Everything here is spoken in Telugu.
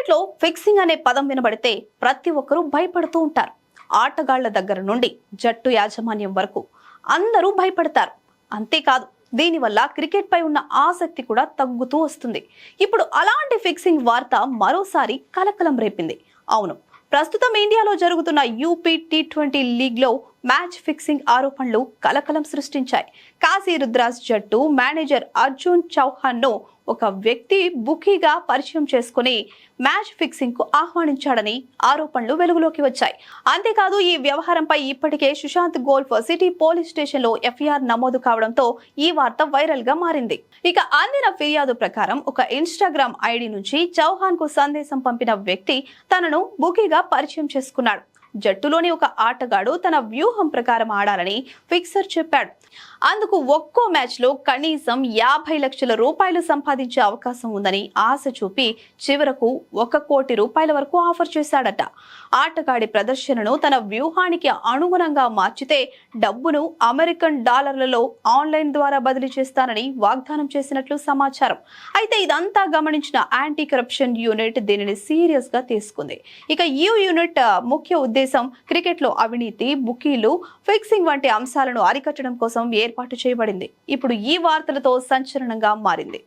క్రికెట్లో ఫిక్సింగ్ అనే పదం వినబడితే ప్రతి ఒక్కరూ భయపడుతూ ఉంటారు. ఆటగాళ్ల దగ్గర నుండి జట్టు యాజమాన్యం వరకు అందరూ భయపడతారు. అంతేకాదు, దీనివల్ల క్రికెట్ పై ఉన్న ఆసక్తి కూడా తగ్గుతూ వస్తుంది. ఇప్పుడు అలాంటి ఫిక్సింగ్ వార్త మరోసారి కలకలం రేపింది. అవును, ప్రస్తుతం ఇండియాలో జరుగుతున్న యూపీ టీ20 లీగ్ లో మ్యాచ్ ఫిక్సింగ్ ఆరోపణలు కలకలం సృష్టించాయి. కాశీ రుద్రాస్ జట్టు మేనేజర్ అర్జున్ చౌహాన్ ను ఒక వ్యక్తి బుకీగా పరిచయం చేసుకుని మ్యాచ్ ఫిక్సింగ్ కు ఆహ్వానించాడని ఆరోపణలు వెలుగులోకి వచ్చాయి. అంతేకాదు, ఈ వ్యవహారంపై ఇప్పటికే Sushant golf city police station లో ఎఫ్ఐఆర్ నమోదు కావడంతో ఈ వార్త వైరల్ గా మారింది. ఇక అందిన ఫిర్యాదు ప్రకారం ఒక ఇన్స్టాగ్రామ్ ఐడి నుంచి చౌహాన్ కు సందేశం పంపిన వ్యక్తి తనను బుకీగా పరిచయం చేసుకున్నాడు. జట్టులోని ఒక ఆటగాడు తన వ్యూహం ప్రకారం ఆడాలని ఫిక్సర్ చెప్పాడు. అందుకు ఒక్కో మ్యాచ్ లో కనీసం 50 లక్షల రూపాయలు సంపాదించే అవకాశం ఉందని ఆశ చూపి చివరకు 1 కోటి రూపాయల వరకు ఆఫర్ చేశాడట. ఆటగాడి ప్రదర్శనను తన వ్యూహానికి అనుగుణంగా మార్చితే డబ్బును అమెరికన్ డాలర్లలో ఆన్లైన్ ద్వారా బదిలీ చేస్తానని వాగ్దానం చేసినట్లు సమాచారం. అయితే ఇదంతా గమనించిన యాంటీ కరప్షన్ యూనిట్ దీనిని సీరియస్ గా తీసుకుంది. ఇక ఈ యూనిట్ ముఖ్య ఉద్దేశం క్రికెట్ లో అవినీతి, బుకీలు, ఫిక్సింగ్ వంటి అంశాలను అరికట్టడం కోసం ఏర్పాటు చేయబడింది. ఇప్పుడు ఈ వార్తలతో సంచలనంగా మారింది.